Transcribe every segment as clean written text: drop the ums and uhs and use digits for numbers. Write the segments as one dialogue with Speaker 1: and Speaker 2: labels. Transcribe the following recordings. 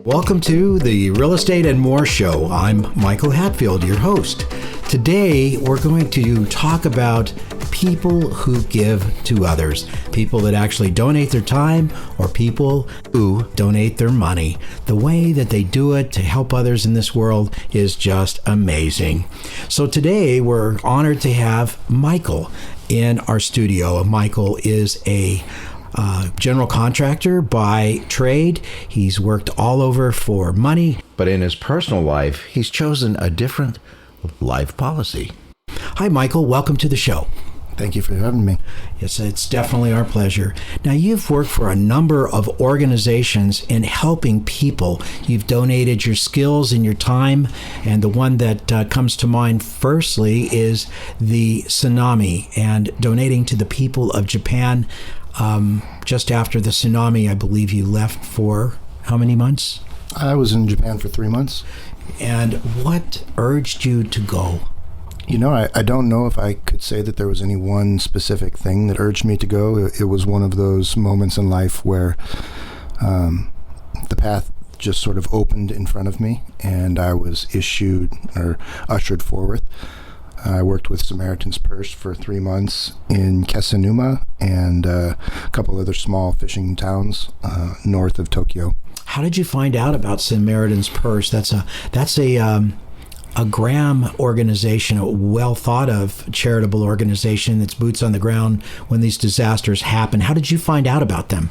Speaker 1: Welcome to the Real Estate and More Show. I'm Michael Hatfield, your host. Today, we're going to talk about people who give to others, people that actually donate their time or people who donate their money. The way that they do it to help others in this world is just amazing. So today, we're honored to have Michael in our studio. Michael is a general contractor by trade. He's worked all over for money.
Speaker 2: But in his personal life, he's chosen a different life policy.
Speaker 1: Hi, Michael. Welcome to the show.
Speaker 3: Thank you for having me.
Speaker 1: Yes, it's definitely our pleasure. Now, you've worked for a number of organizations in helping people. You've donated your skills and your time, and the one that comes to mind firstly is the tsunami and donating to the people of Japan. Just after the tsunami, I believe you left for how many months?
Speaker 3: I was in Japan for 3 months.
Speaker 1: And what urged you to go?
Speaker 3: You know, I don't know if I could say that there was any one specific thing that urged me to go. It was one of those moments in life where the path just sort of opened in front of me, and I was ushered forward. I worked with Samaritan's Purse for 3 months in Kesennuma and a couple other small fishing towns north of Tokyo.
Speaker 1: How did you find out about Samaritan's Purse? That's a Graham organization, a well thought of charitable organization that's boots on the ground when these disasters happen. How did you find out about them?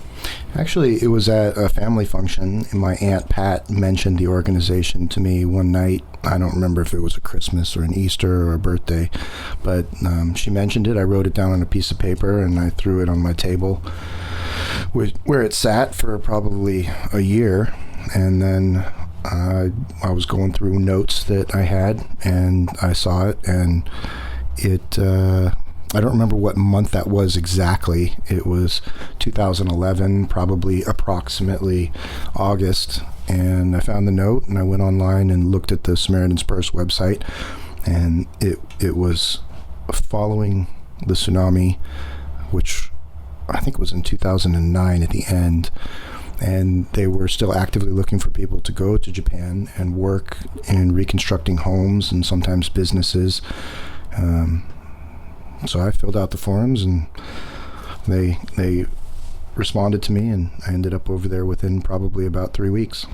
Speaker 3: Actually, it was at a family function, and my Aunt Pat mentioned the organization to me one night. I don't remember if it was a Christmas or an Easter or a birthday, but she mentioned it. I wrote it down on a piece of paper, and I threw it on my table, where it sat for probably a year. And then I was going through notes that I had, and I saw it, and it... I don't remember what month that was exactly. It was 2011, probably approximately August. And I found the note, and I went online and looked at the Samaritan's Purse website. And it was following the tsunami, which I think was in 2009 at the end. And they were still actively looking for people to go to Japan and work in reconstructing homes and sometimes businesses. So I filled out the forms, and they responded to me, and I ended up over there within probably about 3 weeks.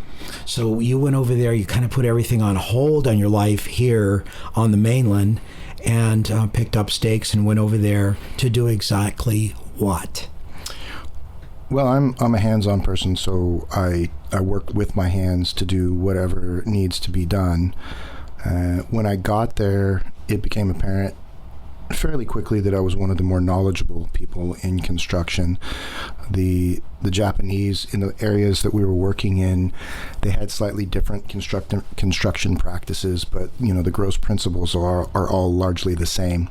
Speaker 1: So you went over there, you kind of put everything on hold on your life here on the mainland, and picked up stakes and went over there to do exactly what?
Speaker 3: Well, I'm a hands-on person, so I work with my hands to do whatever needs to be done. When I got there, it became apparent fairly quickly that I was one of the more knowledgeable people in construction. The Japanese, in the areas that we were working in, they had slightly different construction practices, but the gross principles are all largely the same.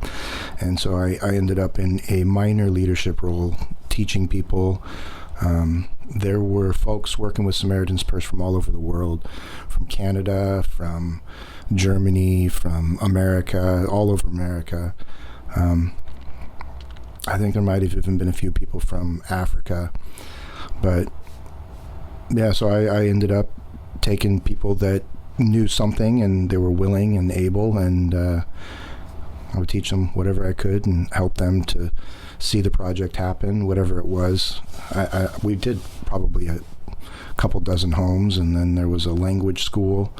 Speaker 3: And so I ended up in a minor leadership role, teaching people. There were folks working with Samaritan's Purse from all over the world, from Canada, from Germany, from America, all over America. I think there might have even been a few people from Africa. But yeah, so I ended up taking people that knew something and they were willing and able, and I would teach them whatever I could and help them to see the project happen, whatever it was. We did probably a couple dozen homes, and then there was a language school.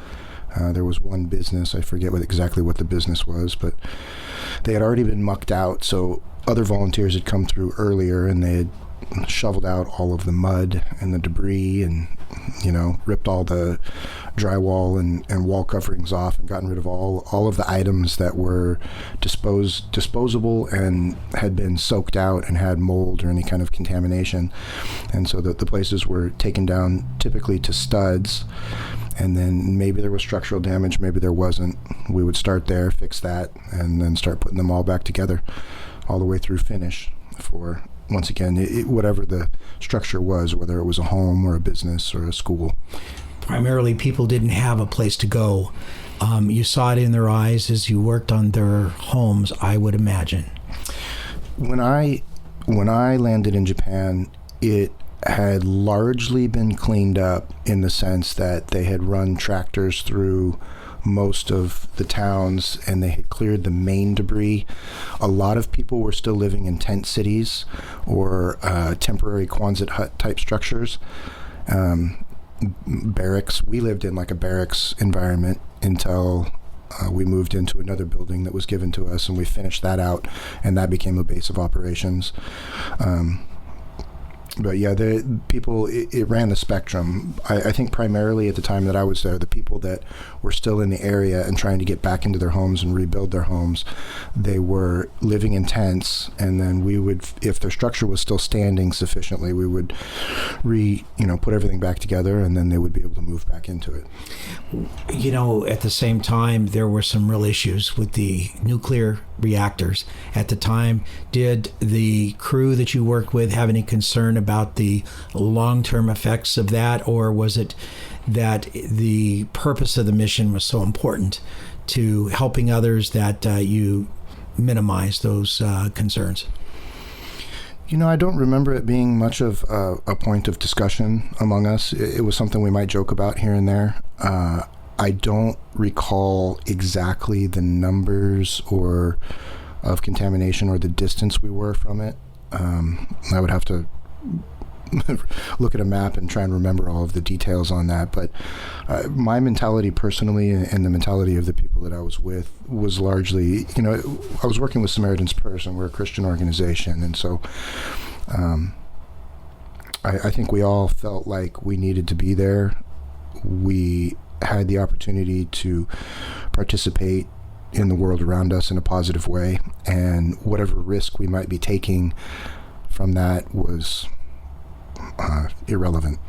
Speaker 3: There was one business, I forget exactly what the business was, but they had already been mucked out, so other volunteers had come through earlier, and they had shoveled out all of the mud and the debris and, ripped all the drywall and wall coverings off and gotten rid of all of the items that were disposable and had been soaked out and had mold or any kind of contamination. And so the places were taken down typically to studs, and then maybe there was structural damage, maybe there wasn't. We would start there, fix that, and then start putting them all back together all the way through finish for, once again, whatever the structure was, whether it was a home or a business or a school.
Speaker 1: Primarily, people didn't have a place to go. You saw it in their eyes as you worked on their homes, I would imagine.
Speaker 3: When I landed in Japan, had largely been cleaned up in the sense that they had run tractors through most of the towns and they had cleared the main debris. A lot of people were still living in tent cities or temporary Quonset hut type structures. Barracks. We lived in like a barracks environment until we moved into another building that was given to us, and we finished that out, and that became a base of operations. But yeah, the people, it ran the spectrum. I think primarily at the time that I was there, the people that were still in the area and trying to get back into their homes and rebuild their homes, they were living in tents, and then we would, if their structure was still standing sufficiently, we would put everything back together, and then they would be able to move back into it.
Speaker 1: At the same time, there were some real issues with the nuclear reactors. At the time, did the crew that you worked with have any concern about the long-term effects of that, or was it that the purpose of the mission was so important to helping others that you minimize those concerns?
Speaker 3: I don't remember it being much of a point of discussion among us. It was something we might joke about here and there. I don't recall exactly the numbers or of contamination or the distance we were from it. I would have to look at a map and try and remember all of the details on that. But my mentality personally and the mentality of the people that I was with was largely, I was working with Samaritan's Purse, and we're a Christian organization. And so I think we all felt like we needed to be there. We had the opportunity to participate in the world around us in a positive way, and whatever risk we might be taking from that was irrelevant.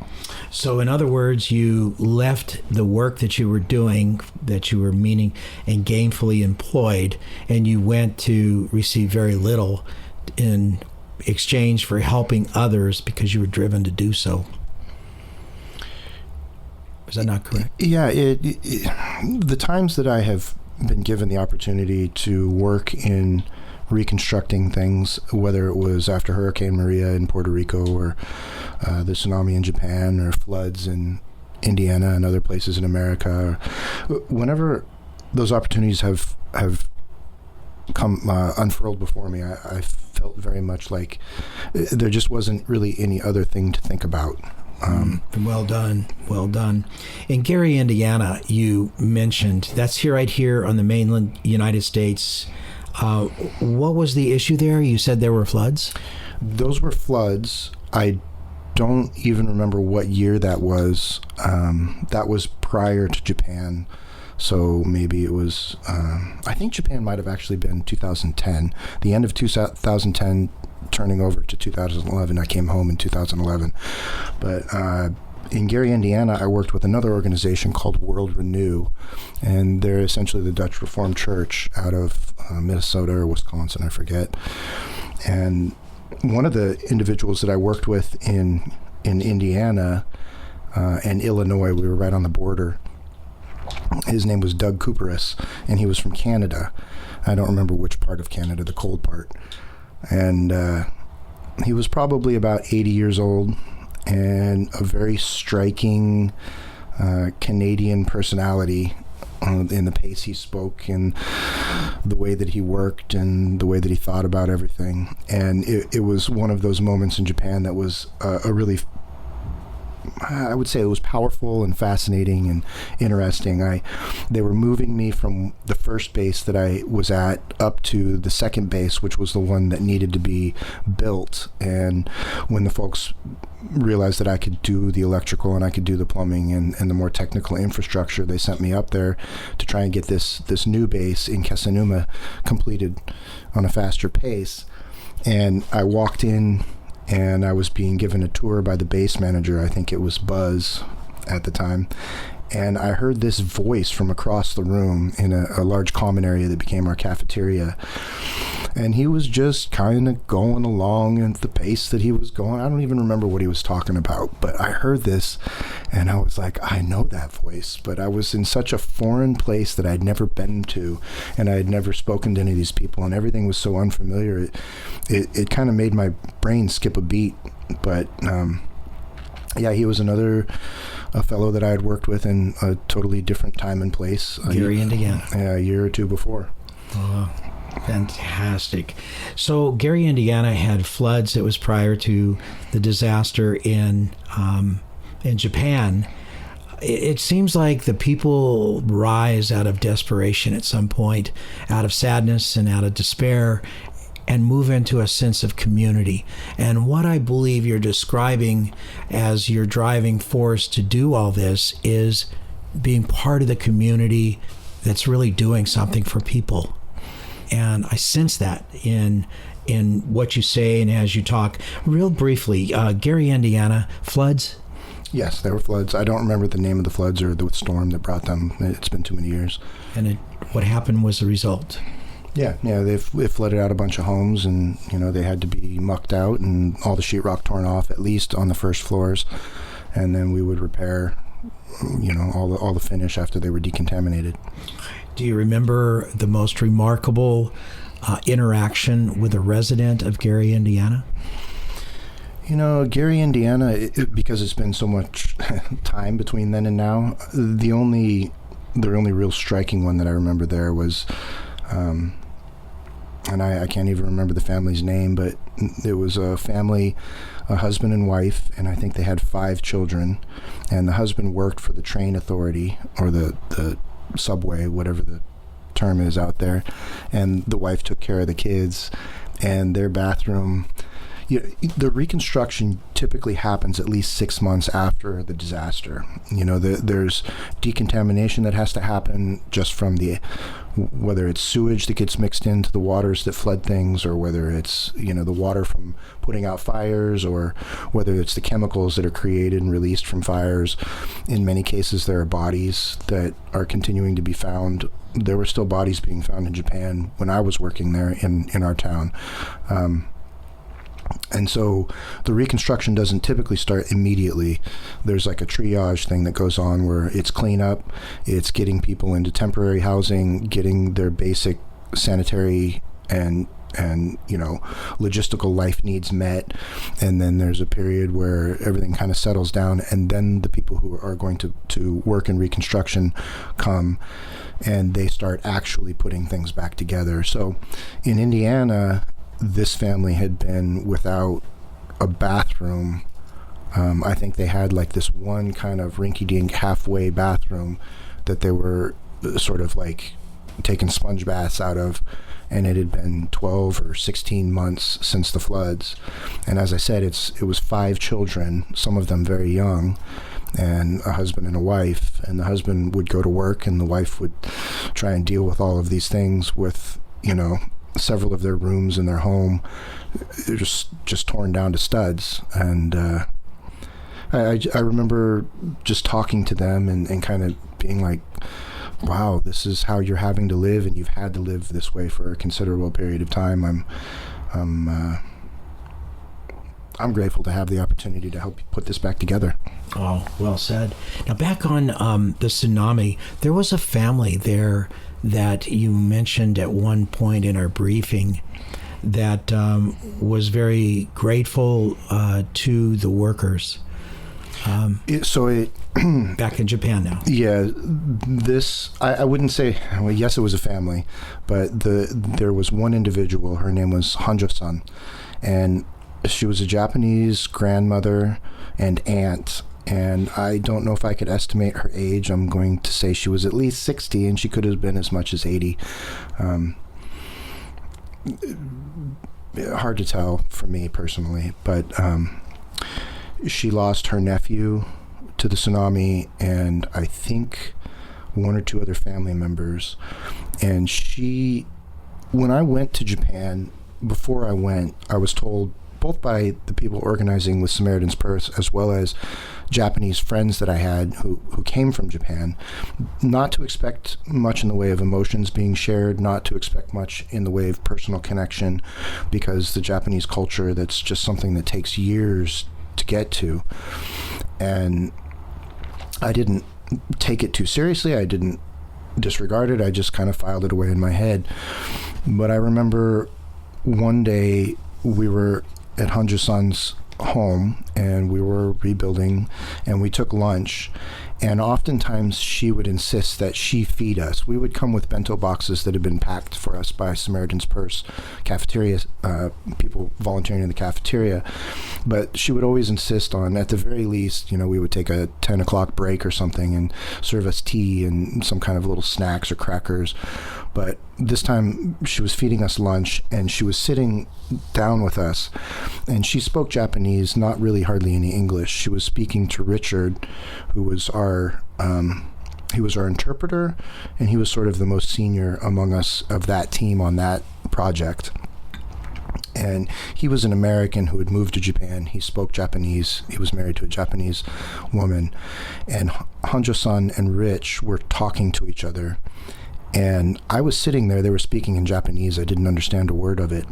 Speaker 1: So in other words, you left the work that you were doing, that you were meaning and gainfully employed, and you went to receive very little in exchange for helping others because you were driven to do so. Is that not correct?
Speaker 3: Yeah, the times that I have been given the opportunity to work in reconstructing things, whether it was after Hurricane Maria in Puerto Rico or the tsunami in Japan or floods in Indiana and other places in America, whenever those opportunities have come unfurled before me, I felt very much like there just wasn't really any other thing to think about.
Speaker 1: Well done. In Gary, Indiana, you mentioned that's right here on the mainland United States. What was the issue there? You said there were floods?
Speaker 3: Those were floods. I don't even remember what year that was. That was prior to Japan. So maybe it was, I think Japan might have actually been 2010. The end of 2010, turning over to 2011. I came home in 2011. But in Gary, Indiana, I worked with another organization called World Renew, and they're essentially the Dutch Reformed Church out of Minnesota or Wisconsin, I forget. And one of the individuals that I worked with in Indiana and Illinois, we were right on the border, his name was Doug Cooperis, and he was from Canada. I don't remember which part of Canada, the cold part. And he was probably about 80 years old and a very striking Canadian personality in the pace he spoke and the way that he worked and the way that he thought about everything. And it was one of those moments in Japan that was a really, I would say it was powerful and fascinating and interesting. They were moving me from the first base that I was at up to the second base, which was the one that needed to be built. And when the folks realized that I could do the electrical and I could do the plumbing and the more technical infrastructure, they sent me up there to try and get this new base in Kesennuma completed on a faster pace. And I walked in, and I was being given a tour by the base manager. I think it was Buzz at the time. And I heard this voice from across the room in a large common area that became our cafeteria. And he was just kind of going along at the pace that he was going. I don't even remember what he was talking about, but I heard this and I was like, I know that voice. But I was in such a foreign place that I'd never been to, and I had never spoken to any of these people, and everything was so unfamiliar. It kind of made my brain skip a beat. But Yeah, he was a fellow that I had worked with in a totally different time and place.
Speaker 1: Gary, Indiana.
Speaker 3: A year or two before.
Speaker 1: Oh, fantastic. So Gary, Indiana had floods. It was prior to the disaster in Japan. It seems like the people rise out of desperation at some point, out of sadness and out of despair, and move into a sense of community. And what I believe you're describing as your driving force to do all this is being part of the community that's really doing something for people. And I sense that in what you say and as you talk. Real briefly, Gary, Indiana, floods?
Speaker 3: Yes, there were floods. I don't remember the name of the floods or the storm that brought them. It's been too many years.
Speaker 1: And what happened was the result?
Speaker 3: Yeah, it flooded out a bunch of homes, and they had to be mucked out and all the sheetrock torn off, at least on the first floors, and then we would repair, all the finish after they were decontaminated.
Speaker 1: Do you remember the most remarkable interaction with a resident of Gary, Indiana?
Speaker 3: Gary, Indiana, because it's been so much time between then and now, the only real striking one that I remember there was, and I can't even remember the family's name, but it was a family, a husband and wife, and I think they had 5 children, and the husband worked for the train authority or the subway, whatever the term is out there, and the wife took care of the kids, and their bathroom. The reconstruction typically happens at least 6 months after the disaster. There's decontamination that has to happen just from whether it's sewage that gets mixed into the waters that flood things, or whether it's, the water from putting out fires, or whether it's the chemicals that are created and released from fires. In many cases, there are bodies that are continuing to be found. There were still bodies being found in Japan when I was working there in our town. And so the reconstruction doesn't typically start immediately. There's like a triage thing that goes on where it's cleanup, it's getting people into temporary housing, getting their basic sanitary and logistical life needs met. And then there's a period where everything kind of settles down, and then the people who are going to work in reconstruction come and they start actually putting things back together. So in Indiana, this family had been without a bathroom. I think they had like this one kind of rinky-dink halfway bathroom that they were sort of like taking sponge baths out of, and it had been 12 or 16 months since the floods. And as I said, it was 5 children, some of them very young, and a husband and a wife, and the husband would go to work and the wife would try and deal with all of these things with, several of their rooms in their home just torn down to studs. And I remember just talking to them and kind of being like, wow, this is how you're having to live, and you've had to live this way for a considerable period of time. I'm grateful to have the opportunity to help put this back together.
Speaker 1: Oh, well said. Now back on the tsunami, there was a family there that you mentioned at one point in our briefing that was very grateful to the workers. Back in Japan now.
Speaker 3: Yeah, I wouldn't say, well, yes, it was a family, but there was one individual, her name was Hanjo-san, and she was a Japanese grandmother and aunt, and I don't know if I could estimate her age. I'm going to say she was at least 60, and she could have been as much as 80. Hard to tell for me personally, but she lost her nephew to the tsunami, and I think 1 or 2 other family members. And when I went to Japan, before I went, I was told both by the people organizing with Samaritan's Purse as well as Japanese friends that I had who came from Japan, not to expect much in the way of emotions being shared, not to expect much in the way of personal connection, because the Japanese culture, that's just something that takes years to get to. And I didn't take it too seriously. I didn't disregard it. I just kind of filed it away in my head. But I remember one day we were at Hanjo-san's home, and we were rebuilding, and we took lunch. And oftentimes she would insist that she feed us. We would come with bento boxes that had been packed for us by Samaritan's Purse cafeteria, people volunteering in the cafeteria. But she would always insist on, at the very least, we would take a 10 o'clock break or something and serve us tea and some kind of little snacks or crackers. But this time she was feeding us lunch, and she was sitting down with us, and she spoke Japanese, not really hardly any English. She was speaking to Richard, who was our interpreter, and he was sort of the most senior among us of that team on that project. And he was an American who had moved to Japan. He spoke Japanese. He was married to a Japanese woman. And Hanjo-san and Rich were talking to each other. And I was sitting there. They were speaking in Japanese. I didn't understand a word of it.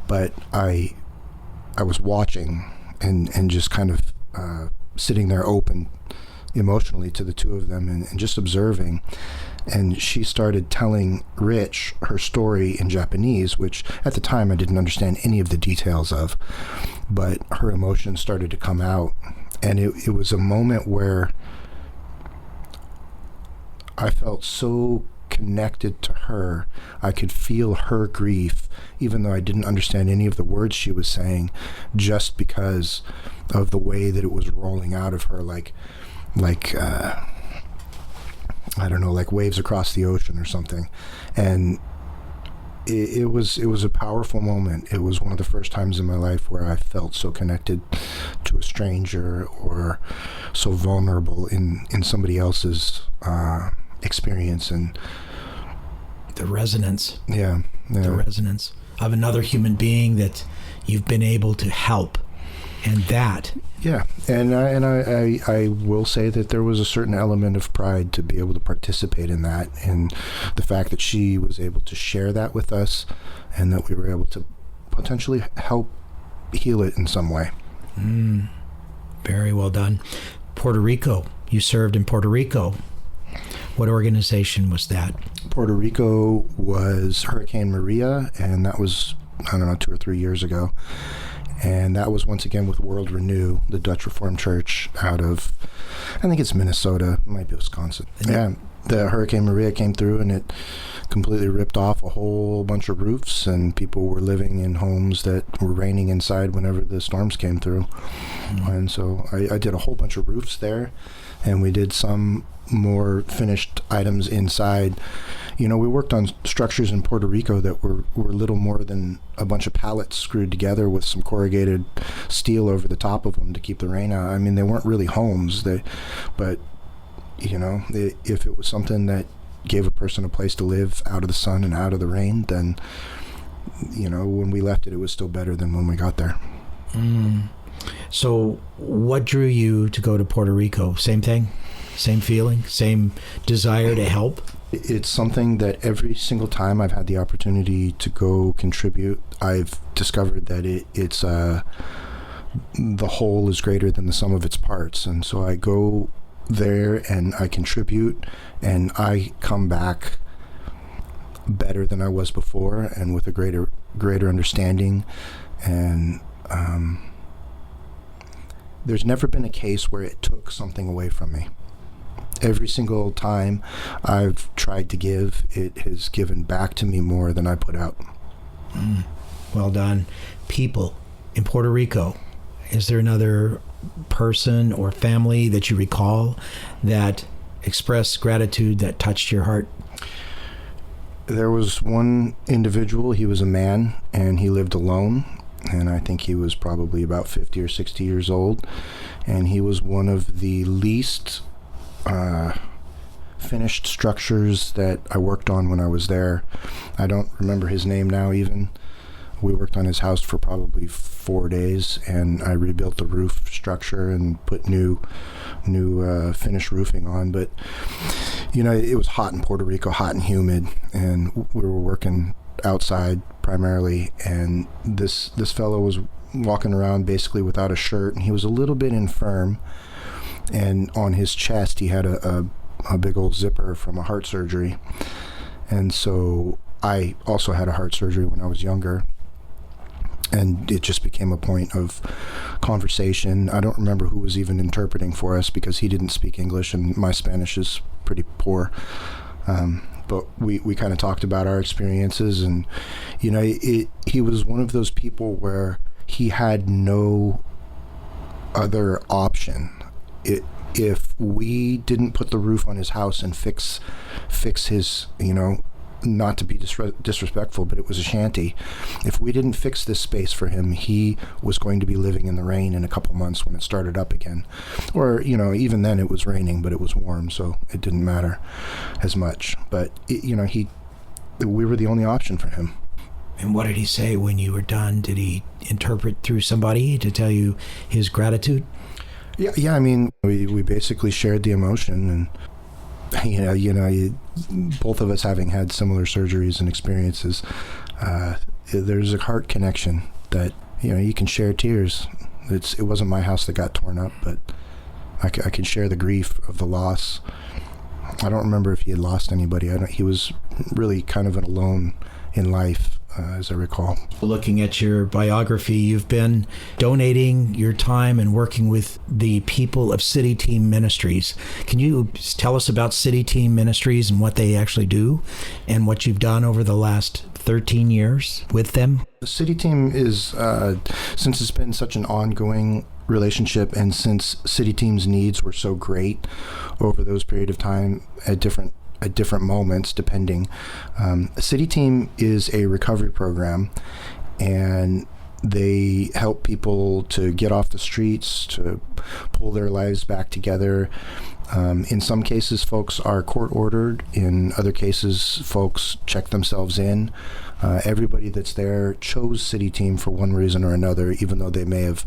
Speaker 3: But I was watching and just kind of sitting there open emotionally to the two of them and just observing. And she started telling Rich her story in Japanese, which at the time I didn't understand any of the details of, but her emotions started to come out. And it was a moment where I felt so connected to her. I could feel her grief, even though I didn't understand any of the words she was saying, just because of the way that it was rolling out of her, like I don't know, like waves across the ocean or something. And it was a powerful moment. It was one of the first times in my life where I felt so connected to a stranger, or so vulnerable in somebody else's experience. And
Speaker 1: the resonance.
Speaker 3: Yeah.
Speaker 1: The resonance of another human being that you've been able to help. And that.
Speaker 3: Yeah, and I will say that there was a certain element of pride to be able to participate in that, and the fact that she was able to share that with us, and that we were able to potentially help heal it in some way.
Speaker 1: Very well done. Puerto Rico. You served in Puerto Rico. What organization was that?
Speaker 3: Puerto Rico was Hurricane Maria, and that was, 2 or 3 years ago. And that was once again with World Renew, the Dutch Reformed Church out of, I think it's Minnesota, it might be Wisconsin. Yeah, the Hurricane Maria came through and it completely ripped off a whole bunch of roofs, and people were living in homes that were raining inside whenever the storms came through. And so I did a whole bunch of roofs there, and we did some more finished items inside. We worked on structures in Puerto Rico that were little more than a bunch of pallets screwed together with some corrugated steel over the top of them to keep the rain out. I mean, they weren't really homes, but if it was something that gave a person a place to live out of the sun and out of the rain, then, when we left it, it was still better than when we got there.
Speaker 1: So what drew you to go to Puerto Rico? Same thing? Same feeling? Same desire to help?
Speaker 3: It's something that every single time I've had the opportunity to go contribute, I've discovered that it's the whole is greater than the sum of its parts. And so I go there and I contribute, and I come back better than I was before, and with a greater understanding. And there's never been a case where it took something away from me. Every single time I've tried to give, it has given back to me more than I put out.
Speaker 1: Well done. People in Puerto Rico, is there another person or family that you recall that expressed gratitude that touched your heart?
Speaker 3: There was one individual. He was a man, and he lived alone, and I think he was probably about 50 or 60 years old, and he was one of the least finished structures that I worked on when I was there. I don't remember his name now even. We worked on his house for probably 4 days, and I rebuilt the roof structure and put new finished roofing on. But it was hot in Puerto Rico, hot and humid, and we were working outside primarily, and this fellow was walking around basically without a shirt, and he was a little bit infirm. And on his chest, he had a big old zipper from a heart surgery. And so I also had a heart surgery when I was younger. And it just became a point of conversation. I don't remember who was even interpreting for us because he didn't speak English and my Spanish is pretty poor. But we kind of talked about our experiences, and he was one of those people where he had no other option. If we didn't put the roof on his house and fix his, not to be disrespectful, but it was a shanty. If we didn't fix this space for him, he was going to be living in the rain in a couple months when it started up again. Or, even then it was raining, but it was warm, so it didn't matter as much. But, we were the only option for him.
Speaker 1: And what did he say when you were done? Did he interpret through somebody to tell you his gratitude?
Speaker 3: Yeah. I mean, we basically shared the emotion, and both of us having had similar surgeries and experiences, there's a heart connection that you can share tears. It wasn't my house that got torn up, but I can share the grief of the loss. I don't remember if he had lost anybody. He was really kind of alone in life, as I recall.
Speaker 1: Looking at your biography, you've been donating your time and working with the people of City Team Ministries. Can you tell us about City Team Ministries and what they actually do and what you've done over the last 13 years with them?
Speaker 3: The City Team is, since it's been such an ongoing relationship, and since City Team's needs were so great over those period of time at different moments, depending. City Team is a recovery program, and they help people to get off the streets, to pull their lives back together. In some cases, folks are court ordered. In other cases, folks check themselves in. Everybody that's there chose City Team for one reason or another, even though they may have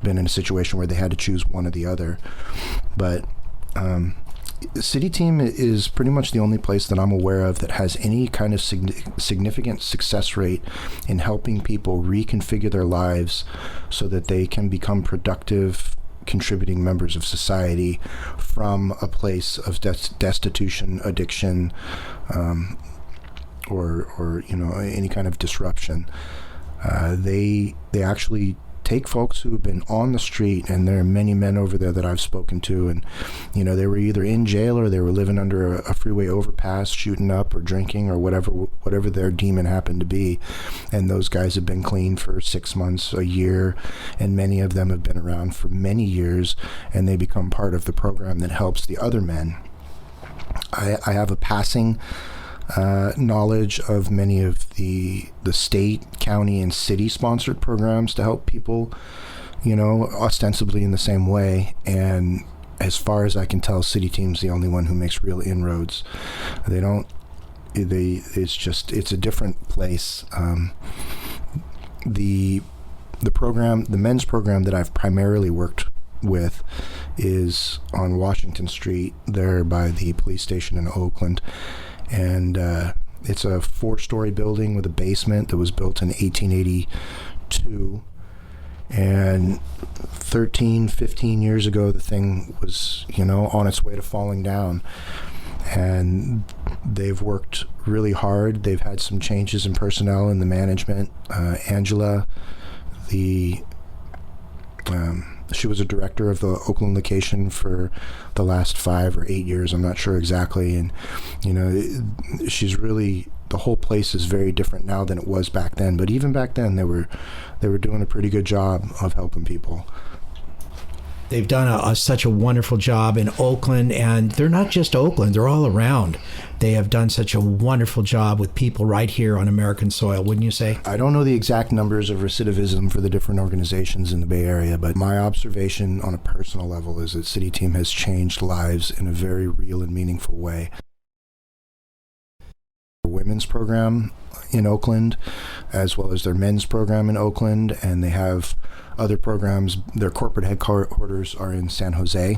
Speaker 3: been in a situation where they had to choose one or the other. But City Team is pretty much the only place that I'm aware of that has any kind of significant success rate in helping people reconfigure their lives so that they can become productive, contributing members of society from a place of destitution, addiction, or any kind of disruption. They actually take folks who have been on the street, and there are many men over there that I've spoken to, and they were either in jail or they were living under a freeway overpass, shooting up or drinking or whatever their demon happened to be, and those guys have been clean for 6 months, a year, and many of them have been around for many years, and they become part of the program that helps the other men. I have a passing knowledge of many of the state, county, and city sponsored programs to help people, ostensibly in the same way. And as far as I can tell, City Team's the only one who makes real inroads. It's a different place. The men's program that I've primarily worked with is on Washington Street, there by the police station in Oakland. And it's a 4-story building with a basement that was built in 1882. And 15 years ago, the thing was, on its way to falling down. And they've worked really hard. They've had some changes in personnel in the management. Angela, she was a director of the Oakland location for the last 5 or 8 years. I'm not sure exactly. And, she's really, the whole place is very different now than it was back then. But even back then, they were doing a pretty good job of helping people.
Speaker 1: They've done such a wonderful job in Oakland, and they're not just Oakland, they're all around. They have done such a wonderful job with people right here on American soil, wouldn't you say?
Speaker 3: I don't know the exact numbers of recidivism for the different organizations in the Bay Area, but my observation on a personal level is that City Team has changed lives in a very real and meaningful way. Women's program in Oakland, as well as their men's program in Oakland, and they have other programs. Their corporate headquarters are in San Jose.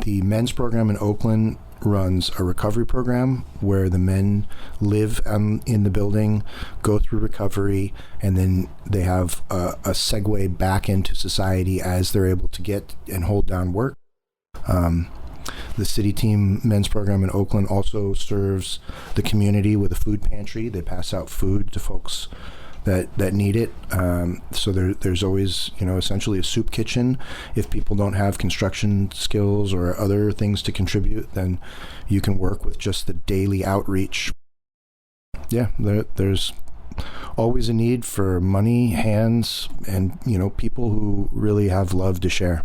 Speaker 3: The men's program in Oakland runs a recovery program where the men live in the building, go through recovery, and then they have a segue back into society as they're able to get and hold down work. The City Team men's program in Oakland also serves the community with a food pantry. They pass out food to folks that need it. So there's always, essentially a soup kitchen. If people don't have construction skills or other things to contribute, then you can work with just the daily outreach. Yeah, there's always a need for money, hands, and, people who really have love to share.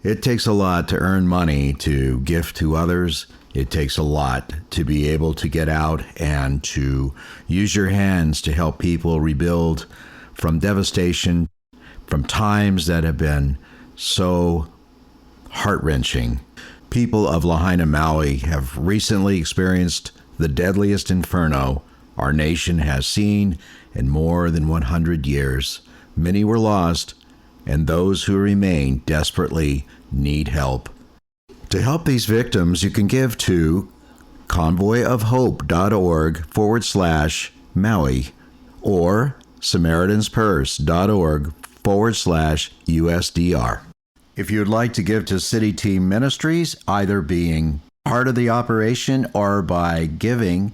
Speaker 2: It takes a lot to earn money to gift to others. It takes a lot to be able to get out and to use your hands to help people rebuild from devastation, from times that have been so heart-wrenching. People of Lahaina, Maui have recently experienced the deadliest inferno our nation has seen in more than 100 years. Many were lost, and those who remain desperately need help. To help these victims, you can give to convoyofhope.org/Maui or SamaritansPurse.org/USDR. If you'd like to give to City Team Ministries, either being part of the operation or by giving,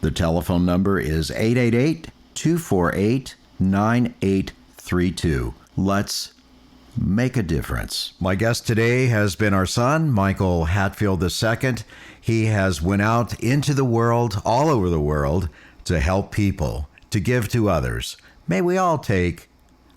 Speaker 2: the telephone number is 888-248-9832. Let's make a difference. My guest today has been our son, Michael Hatfield II. He has went out into the world, all over the world, to help people, to give to others. May we all take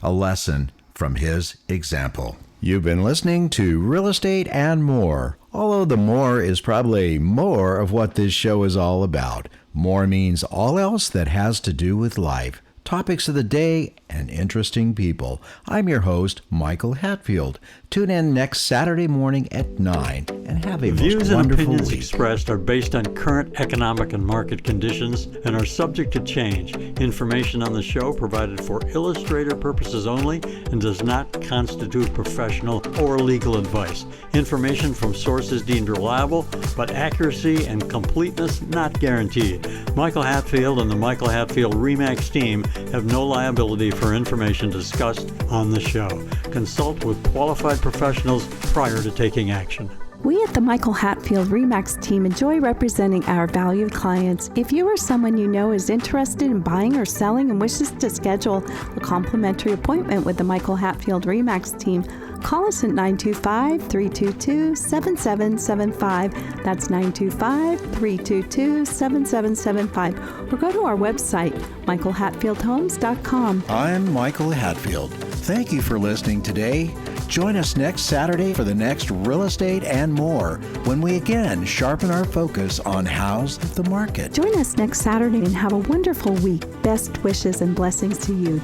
Speaker 2: a lesson from his example. You've been listening to Real Estate and More. Although the more is probably more of what this show is all about. More means all else that has to do with life, topics of the day, and interesting people. I'm your host, Michael Hatfield. Tune in next Saturday morning at 9 and have a
Speaker 4: Views
Speaker 2: most
Speaker 4: and
Speaker 2: wonderful
Speaker 4: opinions
Speaker 2: week.
Speaker 4: expressed are based on current economic and market conditions and are subject to change. Information on the show provided for illustrator purposes only and does not constitute professional or legal advice. Information from sources deemed reliable, but accuracy and completeness not guaranteed. Michael Hatfield and the Michael Hatfield RE/MAX team have no liability for information discussed on the show. Consult with qualified professionals prior to taking action.
Speaker 5: We at the Michael Hatfield RE/MAX team enjoy representing our valued clients. If you or someone you know is interested in buying or selling and wishes to schedule a complimentary appointment with the Michael Hatfield RE/MAX team, call us at 925-322-7775. That's 925-322-7775. Or go to our website, michaelhatfieldhomes.com.
Speaker 1: I'm Michael Hatfield. Thank you for listening today. Join us next Saturday for the next Real Estate and More, when we again sharpen our focus on how's the market.
Speaker 5: Join us next Saturday and have a wonderful week. Best wishes and blessings to you.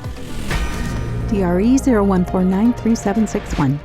Speaker 5: DRE 01493761.